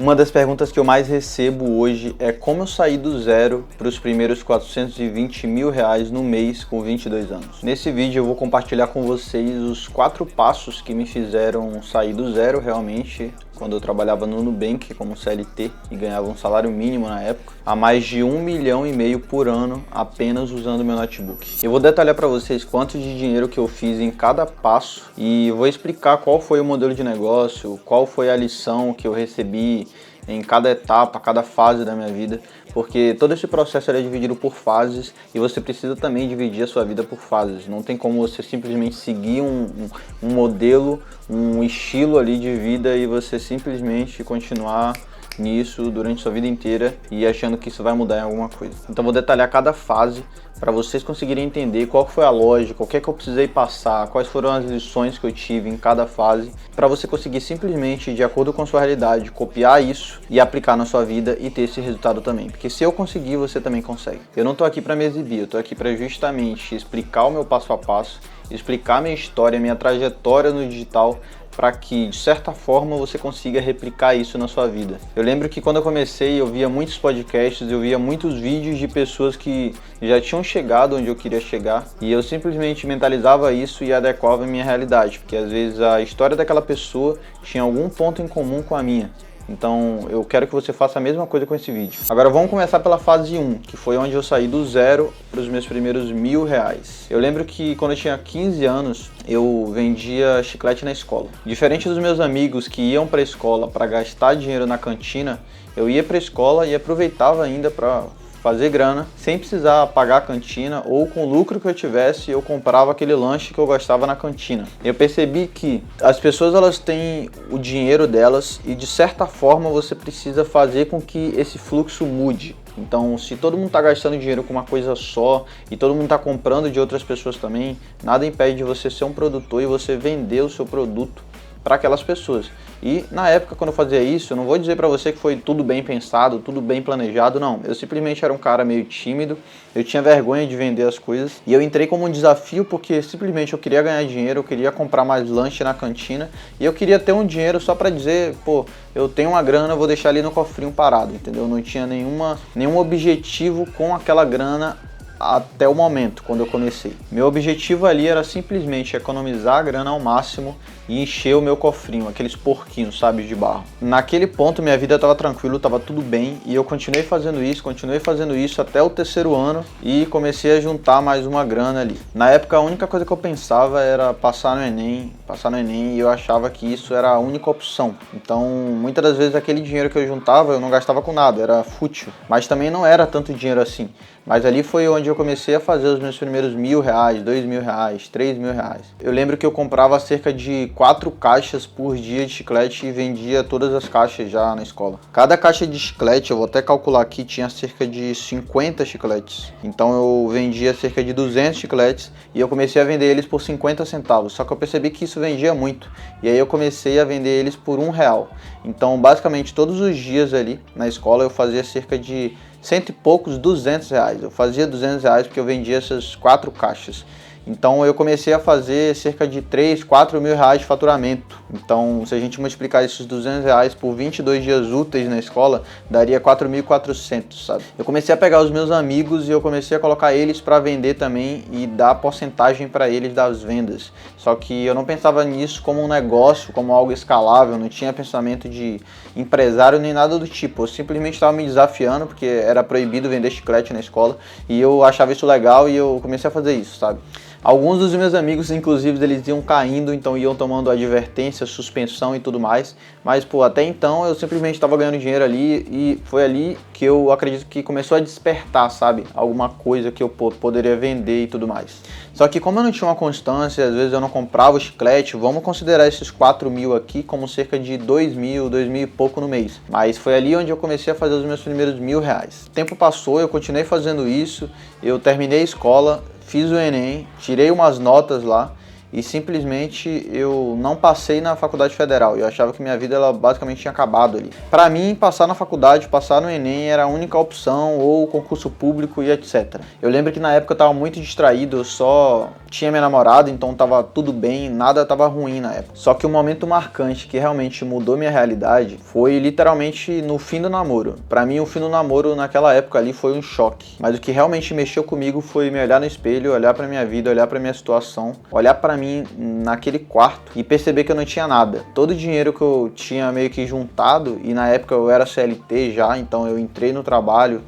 Uma das perguntas que eu mais recebo hoje é como eu saí do zero para os primeiros 420 mil reais no mês com 22 anos. Nesse vídeo eu vou compartilhar com vocês os 4 passos que me fizeram sair do zero realmente, quando eu trabalhava no Nubank como CLT e ganhava um salário mínimo na época, a mais de 1,5 milhão por ano apenas usando meu notebook. Eu vou detalhar para vocês quanto de dinheiro que eu fiz em cada passo e vou explicar qual foi o modelo de negócio, qual foi a lição que eu recebi em cada etapa, cada fase da minha vida, porque todo esse processo é dividido por fases e você precisa também dividir a sua vida por fases. Não tem como você simplesmente seguir um modelo, um estilo ali de vida e você simplesmente continuar nisso durante sua vida inteira e achando que isso vai mudar em alguma coisa. Então vou detalhar cada fase para vocês conseguirem entender qual foi a lógica, o que é que eu precisei passar, quais foram as lições que eu tive em cada fase, para você conseguir simplesmente, de acordo com a sua realidade, copiar isso e aplicar na sua vida e ter esse resultado também. Porque se eu conseguir, você também consegue. Eu não tô aqui para me exibir, eu tô aqui para justamente explicar o meu passo a passo, explicar minha história, minha trajetória no digital, para que, de certa forma, você consiga replicar isso na sua vida. Eu lembro que quando eu comecei, eu via muitos podcasts, eu via muitos vídeos de pessoas que já tinham chegado onde eu queria chegar e eu simplesmente mentalizava isso e adequava a minha realidade, porque às vezes a história daquela pessoa tinha algum ponto em comum com a minha. Então eu quero que você faça a mesma coisa com esse vídeo. Agora vamos começar pela fase 1, que foi onde eu saí do zero para os meus primeiros R$1.000. Eu lembro que quando eu tinha 15 anos, eu vendia chiclete na escola. Diferente dos meus amigos que iam para a escola para gastar dinheiro na cantina, eu ia para a escola e aproveitava ainda para fazer grana, sem precisar pagar a cantina, ou com o lucro que eu tivesse, eu comprava aquele lanche que eu gostava na cantina. Eu percebi que as pessoas, elas têm o dinheiro delas e de certa forma você precisa fazer com que esse fluxo mude. Então, se todo mundo está gastando dinheiro com uma coisa só e todo mundo está comprando de outras pessoas também, nada impede de você ser um produtor e você vender o seu produto para aquelas pessoas. E na época, quando eu fazia isso, eu não vou dizer para você que foi tudo bem pensado, tudo bem planejado, não. Eu simplesmente era um cara meio tímido, eu tinha vergonha de vender as coisas e eu entrei como um desafio porque simplesmente eu queria ganhar dinheiro, eu queria comprar mais lanche na cantina e eu queria ter um dinheiro só para dizer, pô, eu tenho uma grana, eu vou deixar ali no cofrinho parado, entendeu? Eu não tinha nenhum objetivo com aquela grana até o momento, quando eu comecei. Meu objetivo ali era simplesmente economizar a grana ao máximo e encher o meu cofrinho, aqueles porquinhos, sabe, de barro. Naquele ponto minha vida estava tranquila, estava tudo bem e eu continuei fazendo isso até o 3º ano e comecei a juntar mais uma grana ali. Na época a única coisa que eu pensava era passar no Enem e eu achava que isso era a única opção. Então muitas das vezes aquele dinheiro que eu juntava eu não gastava com nada, era fútil, mas também não era tanto dinheiro assim. Mas ali foi onde eu comecei a fazer os meus primeiros R$1.000, R$2.000, R$3.000. Eu lembro que eu comprava cerca de 4 caixas por dia de chiclete e vendia todas as caixas já na escola. Cada caixa de chiclete, eu vou até calcular aqui, tinha cerca de 50 chicletes. Então eu vendia cerca de 200 chicletes e eu comecei a vender eles por 50 centavos. Só que eu percebi que isso vendia muito. E aí eu comecei a vender eles por R$1. Então basicamente todos os dias ali na escola eu fazia cerca de cento e poucos, R$200. Eu fazia R$200 porque eu vendia essas 4 caixas. Então eu comecei a fazer cerca de 3, 4 mil reais de faturamento. Então se a gente multiplicar esses R$200 por 22 dias úteis na escola, daria 4.400, sabe? Eu comecei a pegar os meus amigos e eu comecei a colocar eles para vender também e dar porcentagem para eles das vendas. Só que eu não pensava nisso como um negócio, como algo escalável, não tinha pensamento de empresário nem nada do tipo. Eu simplesmente estava me desafiando porque era proibido vender chiclete na escola e eu achava isso legal e eu comecei a fazer isso, sabe? Alguns dos meus amigos, inclusive, eles iam caindo, então iam tomando advertência, suspensão e tudo mais. Mas, pô, até então eu simplesmente estava ganhando dinheiro ali e foi ali que eu acredito que começou a despertar, sabe? Alguma coisa que eu poderia vender e tudo mais. Só que como eu não tinha uma constância, às vezes eu não comprava o chiclete, vamos considerar esses 4.000 aqui como cerca de 2.000, 2.000 e pouco no mês. Mas foi ali onde eu comecei a fazer os meus primeiros R$1.000. O tempo passou, eu continuei fazendo isso, eu terminei a escola, fiz o Enem, tirei umas notas lá e simplesmente eu não passei na faculdade federal. Eu achava que minha vida ela basicamente tinha acabado ali. Para mim, passar na faculdade, passar no Enem era a única opção, ou concurso público e etc. Eu lembro que na época eu tava muito distraído, eu só tinha minha namorada, então tava tudo bem, nada tava ruim na época. Só que o momento marcante que realmente mudou minha realidade foi literalmente no fim do namoro. Para mim, o fim do namoro naquela época ali foi um choque. Mas o que realmente mexeu comigo foi me olhar no espelho, olhar pra minha vida, olhar pra minha situação, olhar pra mim naquele quarto e perceber que eu não tinha nada. Todo o dinheiro que eu tinha meio que juntado, e na época eu era CLT já, então eu entrei no trabalho,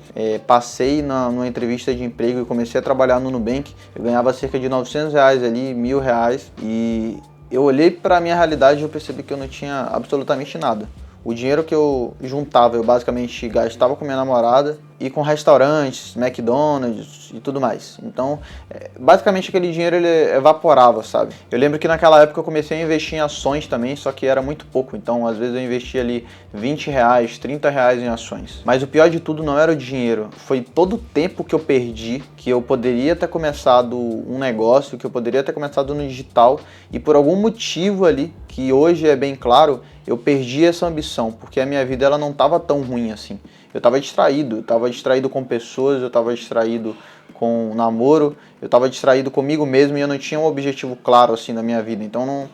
passei numa entrevista de emprego e comecei a trabalhar no Nubank. Eu ganhava cerca de R$900 ali, R$1.000, e eu olhei pra minha realidade e eu percebi que eu não tinha absolutamente nada. O dinheiro que eu juntava, eu basicamente gastava com minha namorada e com restaurantes, McDonald's e tudo mais. Então, basicamente aquele dinheiro ele evaporava, sabe? Eu lembro que naquela época eu comecei a investir em ações também, só que era muito pouco. Então, às vezes eu investia ali R$20, R$30 em ações. Mas o pior de tudo não era o dinheiro, foi todo o tempo que eu perdi, que eu poderia ter começado um negócio, que eu poderia ter começado no digital, e por algum motivo ali, que hoje é bem claro, eu perdi essa ambição, porque a minha vida ela não estava tão ruim assim. Eu estava distraído com pessoas, eu estava distraído com namoro, eu estava distraído comigo mesmo e eu não tinha um objetivo claro assim na minha vida. Então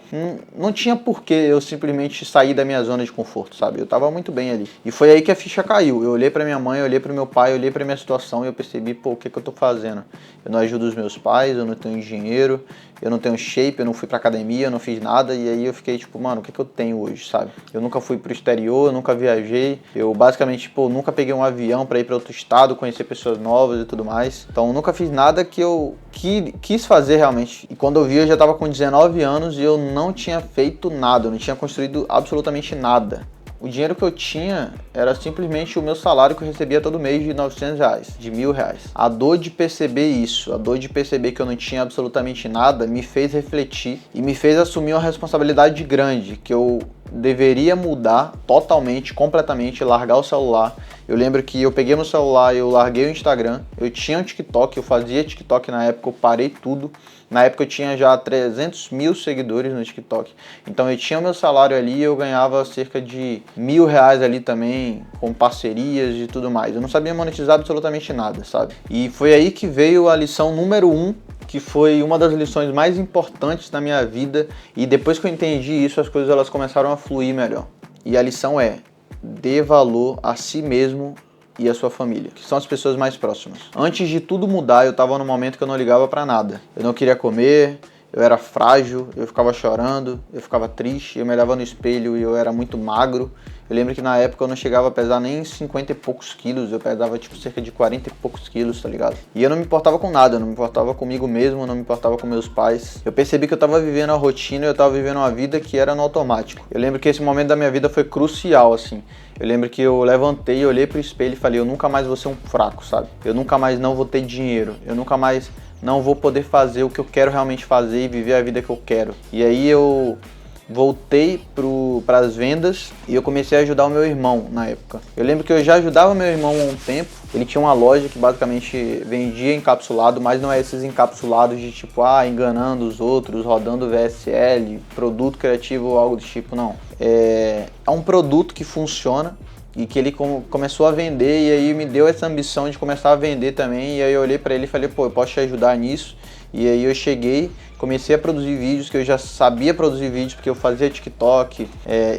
não tinha porquê eu simplesmente sair da minha zona de conforto, sabe? Eu estava muito bem ali. E foi aí que a ficha caiu. Eu olhei para minha mãe, eu olhei para meu pai, eu olhei para minha situação e eu percebi, pô, o que eu tô fazendo? Eu não ajudo os meus pais, eu não tenho dinheiro, eu não tenho shape, eu não fui pra academia, eu não fiz nada. E aí eu fiquei tipo, mano, o que eu tenho hoje, sabe? Eu nunca fui pro exterior, eu nunca viajei. Eu basicamente, pô, nunca peguei um avião pra ir pra outro estado, conhecer pessoas novas e tudo mais. Então eu nunca fiz nada que eu quis fazer realmente. E quando eu vi, eu já tava com 19 anos e eu não tinha feito nada, eu não tinha construído absolutamente nada. O dinheiro que eu tinha era simplesmente o meu salário que eu recebia todo mês de R$900, de R$1.000. A dor de perceber isso, a dor de perceber que eu não tinha absolutamente nada, me fez refletir e me fez assumir uma responsabilidade grande, que eu deveria mudar totalmente, completamente, largar o celular. Eu lembro que eu peguei meu celular, eu larguei o Instagram, eu tinha um TikTok, eu fazia TikTok na época, eu parei tudo. Na época eu tinha já 300 mil seguidores no TikTok. Então eu tinha o meu salário ali e eu ganhava cerca de R$1.000 ali também, com parcerias e tudo mais. Eu não sabia monetizar absolutamente nada, sabe? E foi aí que veio a lição número 1, que foi uma das lições mais importantes da minha vida. E depois que eu entendi isso, as coisas elas começaram a fluir melhor. E a lição é: dê valor a si mesmo e a sua família, que são as pessoas mais próximas. Antes de tudo mudar, eu tava num momento que eu não ligava pra nada. Eu não queria comer, eu era frágil, eu ficava chorando, eu ficava triste, eu me olhava no espelho e eu era muito magro. Eu lembro que na época eu não chegava a pesar nem 50 e poucos quilos, eu pesava tipo cerca de 40 e poucos quilos, tá ligado? E eu não me importava com nada, eu não me importava comigo mesmo, eu não me importava com meus pais. Eu percebi que eu tava vivendo a rotina, eu tava vivendo uma vida que era no automático. Eu lembro que esse momento da minha vida foi crucial, assim. Eu lembro que eu levantei, olhei pro espelho e falei, eu nunca mais vou ser um fraco, sabe? Eu nunca mais não vou ter dinheiro, eu nunca mais não vou poder fazer o que eu quero realmente fazer e viver a vida que eu quero. E aí eu voltei para as vendas e eu comecei a ajudar o meu irmão na época. Eu lembro que eu já ajudava meu irmão há um tempo. Ele tinha uma loja que basicamente vendia encapsulado, mas não é esses encapsulados de tipo, enganando os outros, rodando VSL, produto criativo ou algo do tipo, não. É um produto que funciona e que ele começou a vender, e aí me deu essa ambição de começar a vender também. E aí eu olhei para ele e falei, pô, eu posso te ajudar nisso. E aí eu cheguei, comecei a produzir vídeos, que eu já sabia produzir vídeos, porque eu fazia TikTok,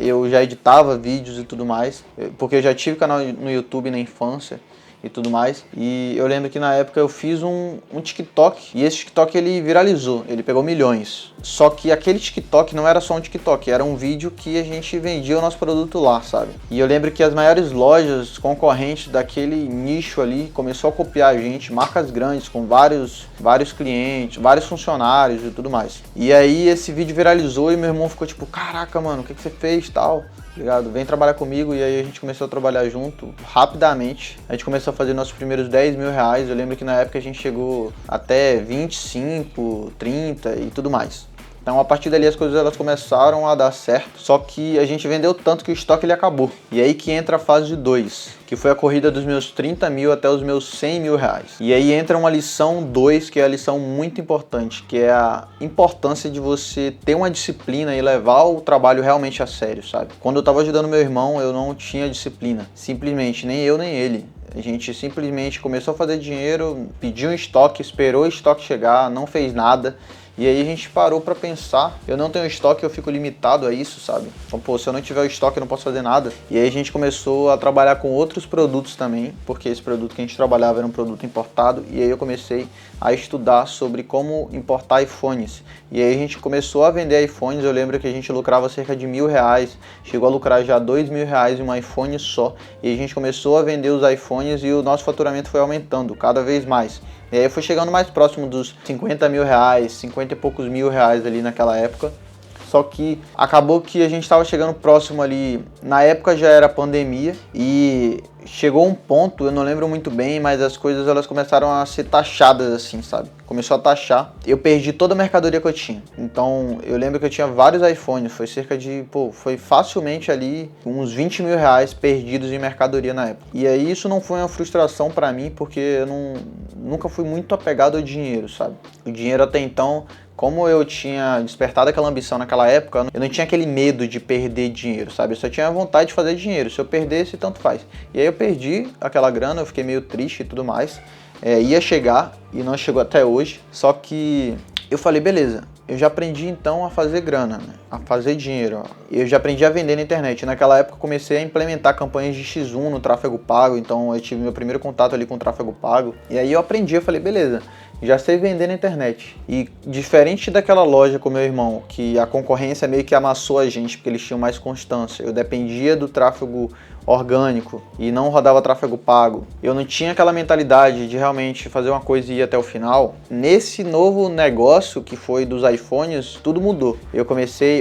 eu já editava vídeos e tudo mais, porque eu já tive canal no YouTube na infância e tudo mais. E eu lembro que na época eu fiz um TikTok, e esse TikTok ele viralizou, ele pegou milhões. Só que aquele TikTok não era só um TikTok, era um vídeo que a gente vendia o nosso produto lá, sabe? E eu lembro que as maiores lojas concorrentes daquele nicho ali começou a copiar a gente, marcas grandes com vários clientes, vários funcionários e tudo mais. E aí esse vídeo viralizou e meu irmão ficou tipo, caraca, mano, o que você fez, tal? Ligado? Vem trabalhar comigo. E aí a gente começou a trabalhar junto rapidamente. A gente começou a fazer nossos primeiros R$10.000. Eu lembro que na época a gente chegou até 25, 30 e tudo mais. Então a partir dali as coisas elas começaram a dar certo, só que a gente vendeu tanto que o estoque ele acabou. E aí que entra a fase 2, que foi a corrida dos meus 30 mil até os meus 100 mil reais. E aí entra uma lição 2, que é a lição muito importante, que é a importância de você ter uma disciplina e levar o trabalho realmente a sério, sabe? Quando eu tava ajudando meu irmão, eu não tinha disciplina. Simplesmente, nem eu nem ele. A gente simplesmente começou a fazer dinheiro, pediu um estoque, esperou o estoque chegar, não fez nada. E aí a gente parou pra pensar, eu não tenho estoque, eu fico limitado a isso, sabe? Então, pô, se eu não tiver o estoque, eu não posso fazer nada. E aí a gente começou a trabalhar com outros produtos também, porque esse produto que a gente trabalhava era um produto importado. E aí eu comecei a estudar sobre como importar iPhones. E aí a gente começou a vender iPhones, eu lembro que a gente lucrava cerca de R$1.000, chegou a lucrar já R$2.000 em um iPhone só. E a gente começou a vender os iPhones e o nosso faturamento foi aumentando cada vez mais. E aí eu fui chegando mais próximo dos 50 mil reais, 50 e poucos mil reais ali naquela época. Só que acabou que a gente estava chegando próximo ali, na época já era pandemia e chegou um ponto, eu não lembro muito bem, mas as coisas elas começaram a ser taxadas assim, sabe? Começou a taxar, eu perdi toda a mercadoria que eu tinha. Então eu lembro que eu tinha vários iPhones, foi cerca de, foi facilmente ali uns 20 mil reais perdidos em mercadoria na época. E aí isso não foi uma frustração pra mim, porque eu nunca fui muito apegado ao dinheiro, sabe? O dinheiro até então, como eu tinha despertado aquela ambição naquela época, eu não tinha aquele medo de perder dinheiro, sabe? Eu só tinha vontade de fazer dinheiro. Se eu perdesse, tanto faz. E aí eu perdi aquela grana, eu fiquei meio triste e tudo mais. Ia chegar e não chegou até hoje. Só que eu falei, beleza, eu já aprendi então a fazer grana, né? A fazer dinheiro. Eu já aprendi a vender na internet. Naquela época eu comecei a implementar campanhas de X1 no tráfego pago, então eu tive meu primeiro contato ali com o tráfego pago. E aí eu aprendi, eu falei, beleza, já sei vender na internet. E diferente daquela loja com meu irmão, que a concorrência meio que amassou a gente, porque eles tinham mais constância. Eu dependia do tráfego orgânico e não rodava tráfego pago. Eu não tinha aquela mentalidade de realmente fazer uma coisa e ir até o final. Nesse novo negócio que foi dos iPhones, tudo mudou. Eu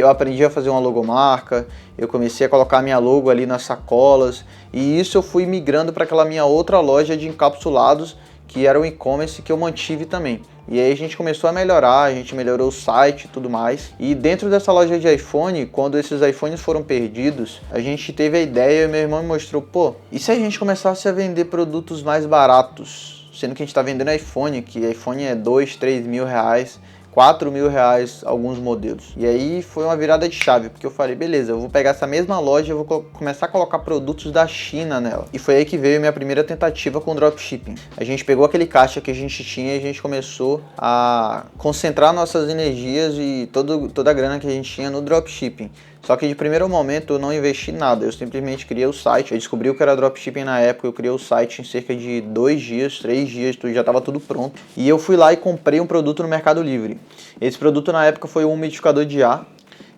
aprendi a fazer uma logomarca, eu comecei a colocar minha logo ali nas sacolas, e isso eu fui migrando para aquela minha outra loja de encapsulados, que era o e-commerce, que eu mantive também. E aí a gente começou a melhorar, a gente melhorou o site e tudo mais. E dentro dessa loja de iPhone, quando esses iPhones foram perdidos, a gente teve a ideia e meu irmão me mostrou, pô, e se a gente começasse a vender produtos mais baratos? Sendo que a gente tá vendendo iPhone, que iPhone é 2, 3 mil reais, 4 mil reais alguns modelos. E aí foi uma virada de chave, porque eu falei, beleza, eu vou pegar essa mesma loja e vou começar a colocar produtos da China nela. E foi aí que veio minha primeira tentativa com dropshipping. A gente pegou aquele caixa que a gente tinha e a gente começou a concentrar nossas energias e toda a grana que a gente tinha no dropshipping. Só que de primeiro momento eu não investi nada, eu simplesmente criei o site. Eu descobri o que era dropshipping na época, eu criei o site em cerca de 2 dias, 3 dias, já estava tudo pronto. E eu fui lá e comprei um produto no Mercado Livre. Esse produto na época foi um umidificador de ar.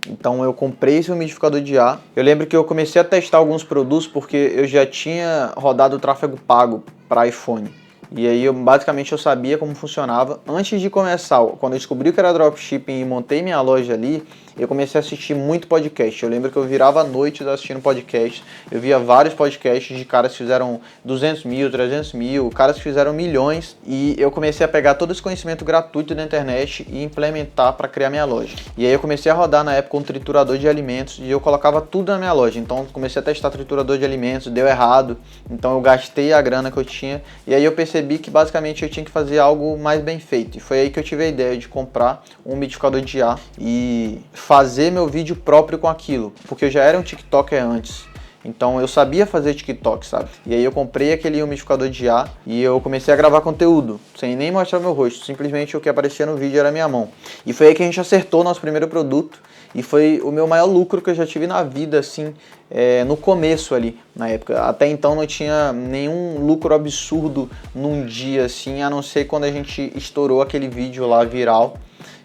Então eu comprei esse umidificador de ar. Eu lembro que eu comecei a testar alguns produtos porque eu já tinha rodado o tráfego pago para iPhone. E aí basicamente eu sabia como funcionava. Antes de começar, quando eu descobri que era dropshipping e montei minha loja ali, eu comecei a assistir muito podcast. Eu lembro que eu virava à noite assistindo podcast. Eu via vários podcasts de caras que fizeram 200 mil, 300 mil, caras que fizeram milhões. E eu comecei a pegar todo esse conhecimento gratuito da internet e implementar para criar minha loja. E aí eu comecei a rodar na época um triturador de alimentos e eu colocava tudo na minha loja. Então comecei a testar triturador de alimentos, deu errado. Então eu gastei a grana que eu tinha. E aí eu percebi que basicamente eu tinha que fazer algo mais bem feito. E foi aí que eu tive a ideia de comprar um umidificador de ar e fazer meu vídeo próprio com aquilo, porque eu já era um TikToker antes, então eu sabia fazer TikTok, sabe? E aí eu comprei aquele umidificador de ar e eu comecei a gravar conteúdo, sem nem mostrar meu rosto, simplesmente o que aparecia no vídeo era a minha mão. E foi aí que a gente acertou o nosso primeiro produto e foi o meu maior lucro que eu já tive na vida, assim, no começo ali, na época. Até então não tinha nenhum lucro absurdo num dia, assim, a não ser quando a gente estourou aquele vídeo lá viral,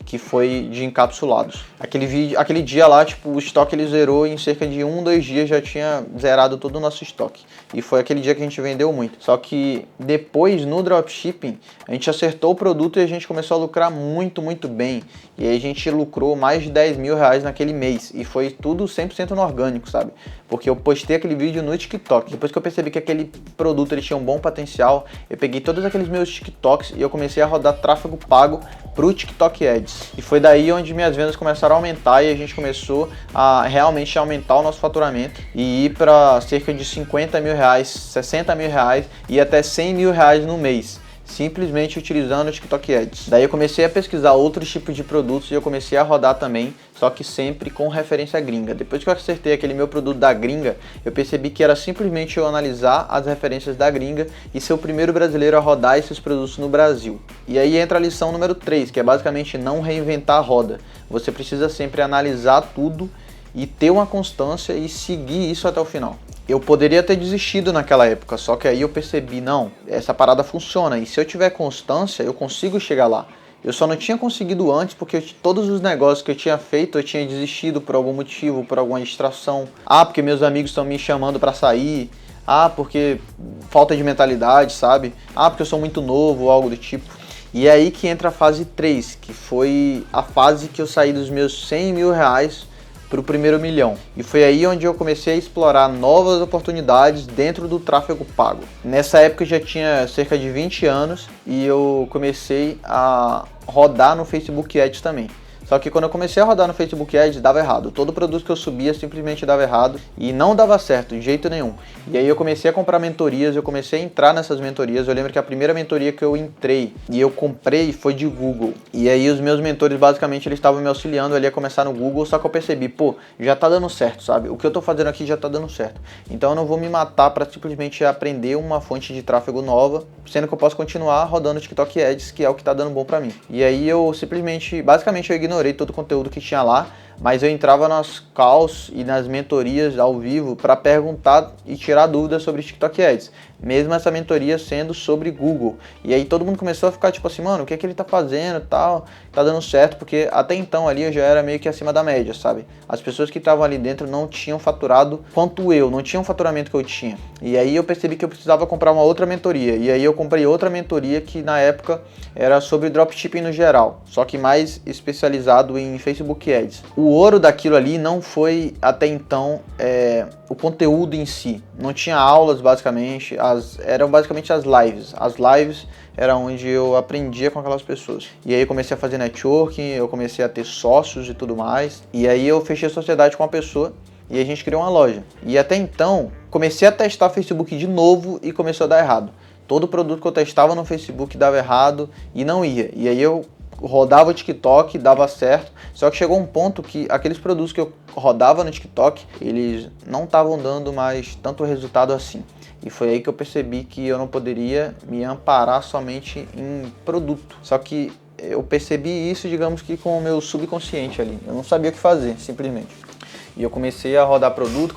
que foi de encapsulados. Aquele dia lá, tipo, o estoque ele zerou em cerca de 1, 2 dias, já tinha zerado todo o nosso estoque. E foi aquele dia que a gente vendeu muito. Só que depois, no dropshipping, a gente acertou o produto e a gente começou a lucrar muito, muito bem. E aí a gente lucrou mais de 10 mil reais naquele mês. E foi tudo 100% no orgânico, sabe? Porque eu postei aquele vídeo no TikTok. Depois que eu percebi que aquele produto ele tinha um bom potencial, eu peguei todos aqueles meus TikToks e eu comecei a rodar tráfego pago pro TikTok Ads. E foi daí onde minhas vendas começaram a aumentar e a gente começou a realmente aumentar o nosso faturamento e ir para cerca de 50 mil reais, 60 mil reais e até 100 mil reais no mês, simplesmente utilizando o TikTok Ads. Daí eu comecei a pesquisar outros tipos de produtos e eu comecei a rodar também, só que sempre com referência gringa. Depois que eu acertei aquele meu produto da gringa, eu percebi que era simplesmente eu analisar as referências da gringa e ser o primeiro brasileiro a rodar esses produtos no Brasil. E aí entra a lição número 3, que é basicamente não reinventar a roda. Você precisa sempre analisar tudo e ter uma constância e seguir isso até o final. Eu poderia ter desistido naquela época, só que aí eu percebi, não, essa parada funciona e se eu tiver constância, eu consigo chegar lá. Eu só não tinha conseguido antes porque todos os negócios que eu tinha feito, eu tinha desistido por algum motivo, por alguma distração. Ah, porque meus amigos estão me chamando para sair. Ah, porque falta de mentalidade, sabe? Ah, porque eu sou muito novo, algo do tipo. E é aí que entra a fase 3, que foi a fase que eu saí dos meus 100 mil reais para o primeiro milhão. E foi aí onde eu comecei a explorar novas oportunidades dentro do tráfego pago. Nessa época eu já tinha cerca de 20 anos e eu comecei a rodar no Facebook Ads também. Só que quando eu comecei a rodar no Facebook Ads, dava errado. Todo produto que eu subia simplesmente dava errado e não dava certo, de jeito nenhum. E aí eu comecei a comprar mentorias, eu comecei a entrar nessas mentorias. Eu lembro que a primeira mentoria que eu entrei e eu comprei foi de Google. E aí os meus mentores, basicamente, eles estavam me auxiliando ali a começar no Google, só que eu percebi, pô, já tá dando certo, sabe? O que eu tô fazendo aqui já tá dando certo. Então eu não vou me matar para simplesmente aprender uma fonte de tráfego nova, sendo que eu posso continuar rodando TikTok Ads, que é o que tá dando bom para mim. E aí eu simplesmente, basicamente eu ignorei todo o conteúdo que tinha lá, mas eu entrava nas calls e nas mentorias ao vivo para perguntar e tirar dúvidas sobre TikTok Ads, mesmo essa mentoria sendo sobre Google. E aí todo mundo começou a ficar tipo assim, mano, o que é que ele tá fazendo e tal, tá dando certo, porque até então ali eu já era meio que acima da média, sabe? As pessoas que estavam ali dentro não tinham faturado quanto eu, não tinham o faturamento que eu tinha. E aí eu percebi que eu precisava comprar uma outra mentoria, e aí eu comprei outra mentoria que na época era sobre dropshipping no geral, só que mais especializado em Facebook Ads. O ouro daquilo ali não foi até então o conteúdo em si, não tinha aulas basicamente, eram basicamente as lives. As lives era onde eu aprendia com aquelas pessoas. E aí eu comecei a fazer networking, eu comecei a ter sócios e tudo mais. E aí eu fechei sociedade com uma pessoa e a gente criou uma loja. E até então comecei a testar Facebook de novo e começou a dar errado. Todo produto que eu testava no Facebook dava errado e não ia. E aí eu rodava o TikTok, dava certo, só que chegou um ponto que aqueles produtos que eu rodava no TikTok, eles não estavam dando mais tanto resultado assim. E foi aí que eu percebi que eu não poderia me amparar somente em produto. Só que eu percebi isso, digamos que com o meu subconsciente ali. Eu não sabia o que fazer, simplesmente. E eu comecei a rodar produto,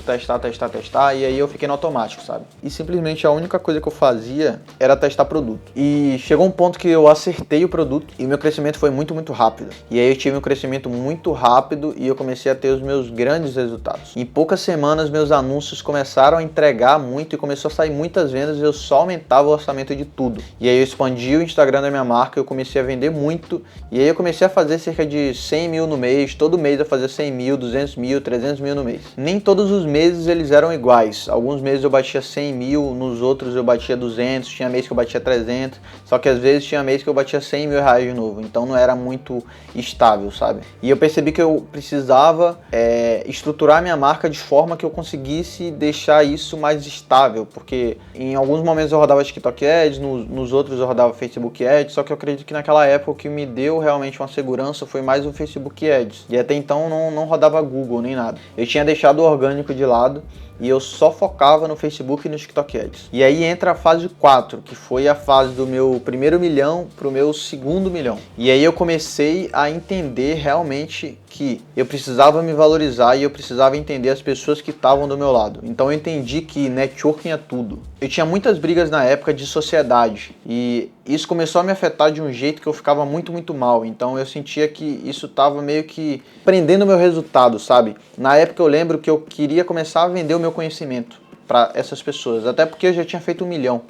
testar, e aí eu fiquei no automático, sabe? E simplesmente a única coisa que eu fazia era testar produto. E chegou um ponto que eu acertei o produto e meu crescimento foi muito, muito rápido. E aí eu tive um crescimento muito rápido e eu comecei a ter os meus grandes resultados. Em poucas semanas, meus anúncios começaram a entregar muito e começou a sair muitas vendas e eu só aumentava o orçamento de tudo. E aí eu expandi o Instagram da minha marca, eu comecei a vender muito e aí eu comecei a fazer cerca de 100 mil no mês, todo mês eu fazia 100 mil, 200 mil, 300 mil no mês. Nem todos os meses eles eram iguais. Alguns meses eu batia 100 mil, nos outros eu batia 200, tinha mês que eu batia 300, só que às vezes tinha mês que eu batia 100 mil reais de novo, então não era muito estável, sabe? E eu percebi que eu precisava estruturar minha marca de forma que eu conseguisse deixar isso mais estável, porque em alguns momentos eu rodava TikTok Ads, nos outros eu rodava Facebook Ads, só que eu acredito que naquela época o que me deu realmente uma segurança foi mais o Facebook Ads, e até então não rodava Google nem nada. Eu tinha deixado o orgânico de lado e eu só focava no Facebook e no TikTok Ads. E aí entra a fase 4, que foi a fase do meu primeiro milhão para o meu segundo milhão. E aí eu comecei a entender realmente que eu precisava me valorizar e eu precisava entender as pessoas que estavam do meu lado. Então eu entendi que networking é tudo. Eu tinha muitas brigas na época de sociedade e isso começou a me afetar de um jeito que eu ficava muito, muito mal. Então eu sentia que isso estava meio que prendendo o meu resultado, sabe? Na época eu lembro que eu queria começar a vender o meu conhecimento para essas pessoas, até porque eu já tinha feito 1 milhão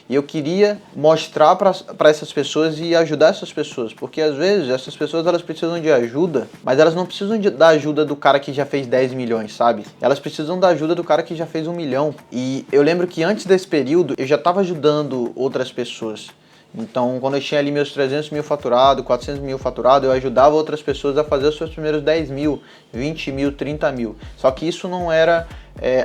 e eu queria mostrar para essas pessoas e ajudar essas pessoas, porque às vezes essas pessoas elas precisam de ajuda, mas elas não precisam da ajuda do cara que já fez 10 milhões, sabe? Elas precisam da ajuda do cara que já fez 1 milhão. E eu lembro que antes desse período eu já estava ajudando outras pessoas. Então, quando eu tinha ali meus 300 mil faturado, 400 mil faturado, eu ajudava outras pessoas a fazer os seus primeiros 10 mil, 20 mil, 30 mil. Só que isso não era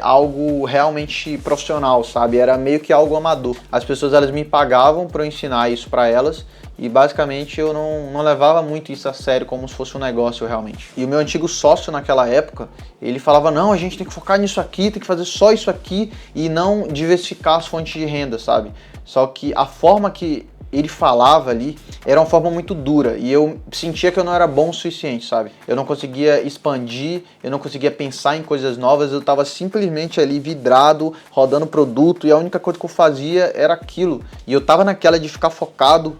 algo realmente profissional, sabe? Era meio que algo amador. As pessoas, elas me pagavam para eu ensinar isso para elas e basicamente eu não levava muito isso a sério como se fosse um negócio realmente. E o meu antigo sócio naquela época, ele falava, não, a gente tem que focar nisso aqui, tem que fazer só isso aqui e não diversificar as fontes de renda, sabe? Só que a forma que ele falava ali era uma forma muito dura e eu sentia que eu não era bom o suficiente, sabe? Eu não conseguia expandir, eu não conseguia pensar em coisas novas, eu estava simplesmente ali vidrado, rodando produto e a única coisa que eu fazia era aquilo. E eu estava naquela de ficar focado,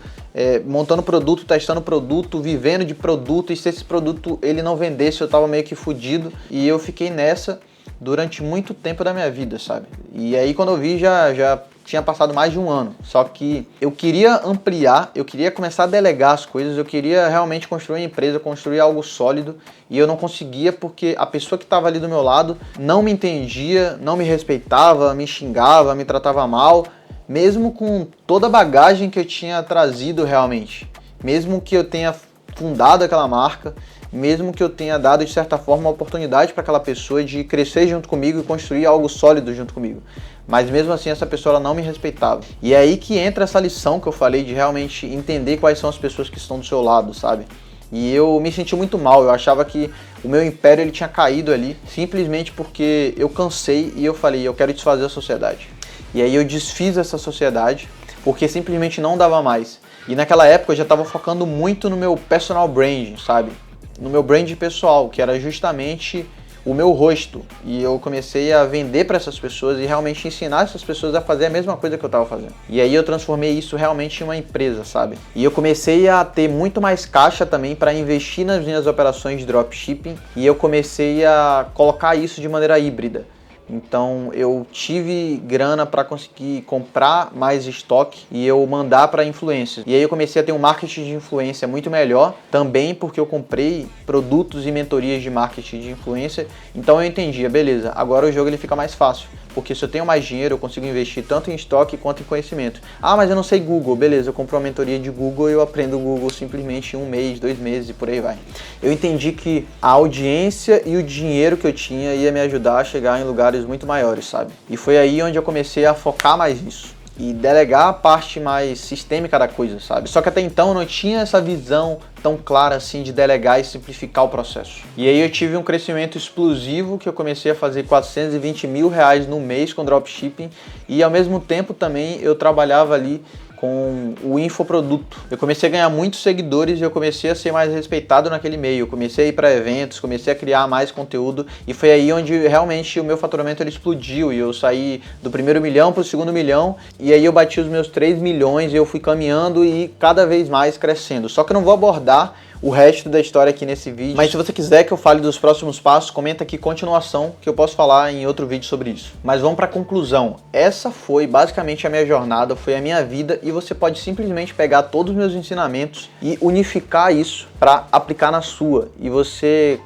montando produto, testando produto, vivendo de produto, e se esse produto ele não vendesse eu estava meio que fudido e eu fiquei nessa durante muito tempo da minha vida, sabe? E aí quando eu vi já tinha passado mais de um ano, só que eu queria ampliar, eu queria começar a delegar as coisas, eu queria realmente construir uma empresa, construir algo sólido e eu não conseguia porque a pessoa que estava ali do meu lado não me entendia, não me respeitava, me xingava, me tratava mal, mesmo com toda a bagagem que eu tinha trazido realmente, mesmo que eu tenha fundado aquela marca, mesmo que eu tenha dado de certa forma uma oportunidade para aquela pessoa de crescer junto comigo e construir algo sólido junto comigo. Mas mesmo assim essa pessoa ela não me respeitava. E é aí que entra essa lição que eu falei de realmente entender quais são as pessoas que estão do seu lado, sabe? E eu me senti muito mal, eu achava que o meu império ele tinha caído ali, simplesmente porque eu cansei e eu falei, eu quero desfazer a sociedade. E aí eu desfiz essa sociedade, porque simplesmente não dava mais. E naquela época eu já estava focando muito no meu personal branding, sabe? No meu brand pessoal, que era justamente o meu rosto. E eu comecei a vender para essas pessoas e realmente ensinar essas pessoas a fazer a mesma coisa que eu estava fazendo. E aí eu transformei isso realmente em uma empresa, sabe? E eu comecei a ter muito mais caixa também para investir nas minhas operações de dropshipping e eu comecei a colocar isso de maneira híbrida. Então eu tive grana para conseguir comprar mais estoque e eu mandar para influencers. E aí eu comecei a ter um marketing de influência muito melhor, também porque eu comprei produtos e mentorias de marketing de influência. Então eu entendia, beleza, agora o jogo ele fica mais fácil. Porque se eu tenho mais dinheiro, eu consigo investir tanto em estoque quanto em conhecimento. Ah, mas eu não sei Google. Beleza, eu compro uma mentoria de Google e eu aprendo Google simplesmente em 1 mês, 2 meses e por aí vai. Eu entendi que a audiência e o dinheiro que eu tinha ia me ajudar a chegar em lugares muito maiores, sabe? E foi aí onde eu comecei a focar mais nisso e delegar a parte mais sistêmica da coisa, sabe? Só que até então eu não tinha essa visão tão clara assim de delegar e simplificar o processo. E aí eu tive um crescimento explosivo que eu comecei a fazer 420 mil reais no mês com dropshipping e ao mesmo tempo também eu trabalhava ali com o infoproduto. Eu comecei a ganhar muitos seguidores e eu comecei a ser mais respeitado naquele meio. Eu comecei a ir para eventos, comecei a criar mais conteúdo e foi aí onde realmente o meu faturamento ele explodiu e eu saí do primeiro milhão para o segundo milhão e aí eu bati os meus 3 milhões e eu fui caminhando e cada vez mais crescendo. Só que eu não vou abordar o resto da história aqui nesse vídeo, mas se você quiser que eu fale dos próximos passos, comenta aqui continuação que eu posso falar em outro vídeo sobre isso. Mas vamos para a conclusão. Essa foi basicamente a minha jornada, foi a minha vida e você pode simplesmente pegar todos os meus ensinamentos e unificar isso para aplicar na sua e você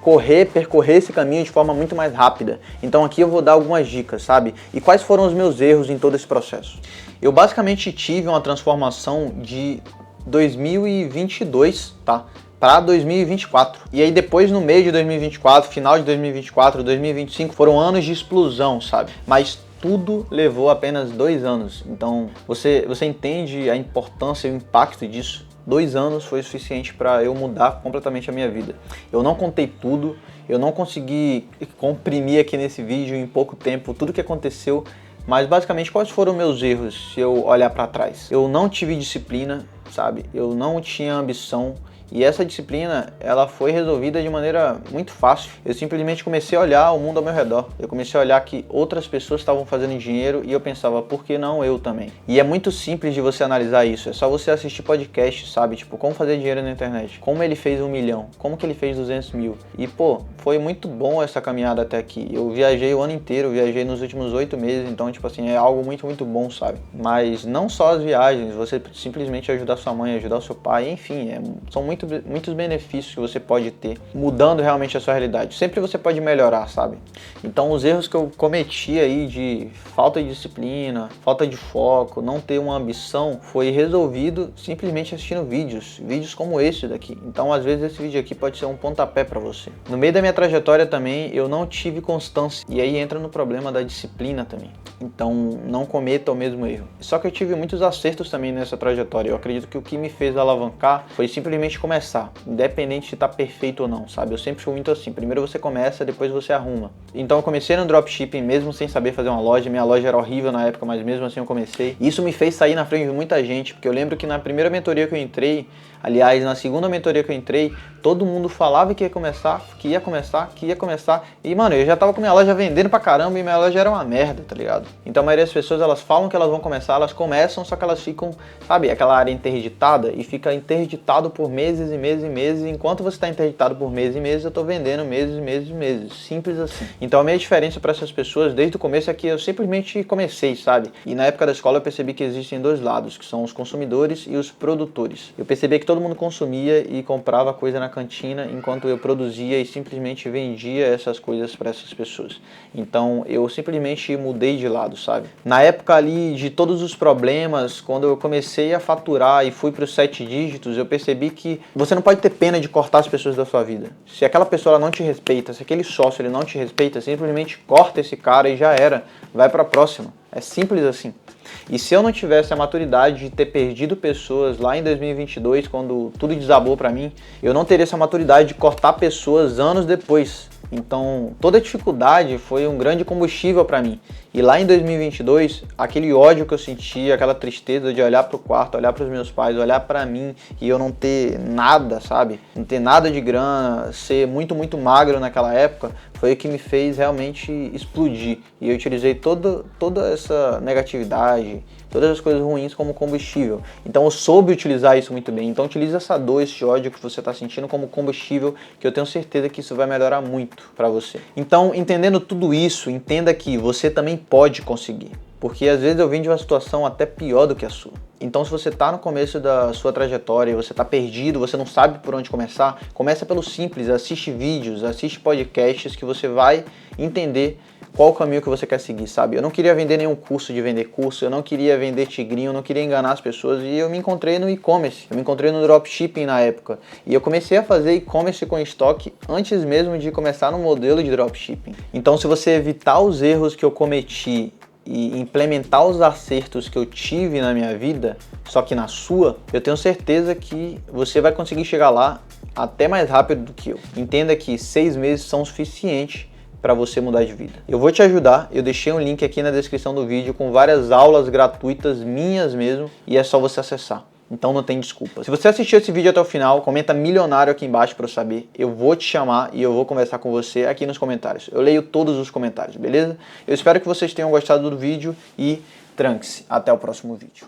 percorrer esse caminho de forma muito mais rápida. Então aqui eu vou dar algumas dicas, sabe? E quais foram os meus erros em todo esse processo? Eu basicamente tive uma transformação de 2022, tá? Para 2024. E aí depois no meio de 2024, final de 2024, 2025 foram anos de explosão, sabe? Mas tudo levou apenas 2 anos. Então você entende a importância e o impacto disso? 2 anos foi suficiente para eu mudar completamente a minha vida. Eu não contei tudo, eu não consegui comprimir aqui nesse vídeo em pouco tempo tudo que aconteceu, mas basicamente quais foram meus erros se eu olhar para trás? Eu não tive disciplina, sabe? Eu não tinha ambição. E essa disciplina, ela foi resolvida de maneira muito fácil. Eu simplesmente comecei a olhar o mundo ao meu redor. Eu comecei a olhar que outras pessoas estavam fazendo dinheiro e eu pensava, por que não eu também? E é muito simples de você analisar isso. É só você assistir podcast, sabe? Tipo, como fazer dinheiro na internet. Como ele fez 1 milhão. Como que ele fez 200 mil. E, pô, foi muito bom essa caminhada até aqui. Eu viajei o ano inteiro, viajei nos últimos 8 meses. Então, tipo assim, é algo muito, muito bom, sabe? Mas não só as viagens. Você simplesmente ajudar sua mãe, ajudar o seu pai. Enfim, são muitos benefícios que você pode ter mudando realmente a sua realidade. Sempre você pode melhorar, sabe? Então os erros que eu cometi aí de falta de disciplina, falta de foco, não ter uma ambição, foi resolvido simplesmente assistindo vídeos como esse daqui. Então às vezes esse vídeo aqui pode ser um pontapé para você. No meio da minha trajetória também eu não tive constância, e aí entra no problema da disciplina também. Então não cometa o mesmo erro. Só que eu tive muitos acertos também nessa trajetória. Eu acredito que o que me fez alavancar foi simplesmente começar, independente de estar perfeito ou não, sabe? Eu sempre fui muito assim, primeiro você começa, depois você arruma. Então eu comecei no dropshipping mesmo sem saber fazer uma loja. Minha loja era horrível na época, mas mesmo assim eu comecei. Isso me fez sair na frente de muita gente, porque eu lembro que na primeira mentoria que eu entrei, aliás, na segunda mentoria que eu entrei, todo mundo falava que ia começar, e mano, eu já tava com minha loja vendendo pra caramba e minha loja era uma merda, tá ligado? Então a maioria das pessoas, elas falam que elas vão começar, elas começam, só que elas ficam, sabe, aquela área interditada, e fica interditado por meses e meses e meses. Enquanto você tá interditado por meses e meses, eu tô vendendo meses e meses e meses, simples assim. Então a minha diferença para essas pessoas desde o começo é que eu simplesmente comecei, sabe? E na época da escola eu percebi que existem dois lados, que são os consumidores e os produtores. Eu percebi que todo mundo consumia e comprava coisa na cantina, enquanto eu produzia e simplesmente vendia essas coisas para essas pessoas. Então eu simplesmente mudei de lado, sabe? Na época ali de todos os problemas, quando eu comecei a faturar e fui para os 7 dígitos, eu percebi que você não pode ter pena de cortar as pessoas da sua vida. Se aquela pessoa ela não te respeita, se aquele sócio ele não te respeita, simplesmente corta esse cara e já era, vai para a próxima. É simples assim. E se eu não tivesse a maturidade de ter perdido pessoas lá em 2022, quando tudo desabou pra mim, eu não teria essa maturidade de cortar pessoas anos depois. Então, toda a dificuldade foi um grande combustível para mim. E lá em 2022, aquele ódio que eu sentia, aquela tristeza de olhar pro quarto, olhar pros meus pais, olhar para mim e eu não ter nada, sabe? Não ter nada de grana, ser muito magro naquela época, foi o que me fez realmente explodir. E eu utilizei toda essa negatividade, todas as coisas ruins como combustível. Então eu soube utilizar isso muito bem. Então utilize essa dor, esse ódio que você está sentindo como combustível, que eu tenho certeza que isso vai melhorar muito para você. Então, entendendo tudo isso, entenda que você também pode conseguir. Porque às vezes eu vim de uma situação até pior do que a sua. Então se você está no começo da sua trajetória, você está perdido, você não sabe por onde começar, começa pelo simples, assiste vídeos, assiste podcasts que você vai entender qual o caminho que você quer seguir, sabe? Eu não queria vender nenhum curso de vender curso, eu não queria vender tigrinho, eu não queria enganar as pessoas, e eu me encontrei no e-commerce, eu me encontrei no dropshipping na época, e eu comecei a fazer e-commerce com estoque antes mesmo de começar no modelo de dropshipping. Então se você evitar os erros que eu cometi e implementar os acertos que eu tive na minha vida, só que na sua, eu tenho certeza que você vai conseguir chegar lá até mais rápido do que eu. Entenda que 6 meses são suficientes para você mudar de vida. Eu vou te ajudar, eu deixei um link aqui na descrição do vídeo com várias aulas gratuitas minhas mesmo, e é só você acessar. Então não tem desculpa. Se você assistiu esse vídeo até o final, comenta milionário aqui embaixo para eu saber. Eu vou te chamar e eu vou conversar com você aqui nos comentários. Eu leio todos os comentários, beleza? Eu espero que vocês tenham gostado do vídeo e tranque-se. Até o próximo vídeo.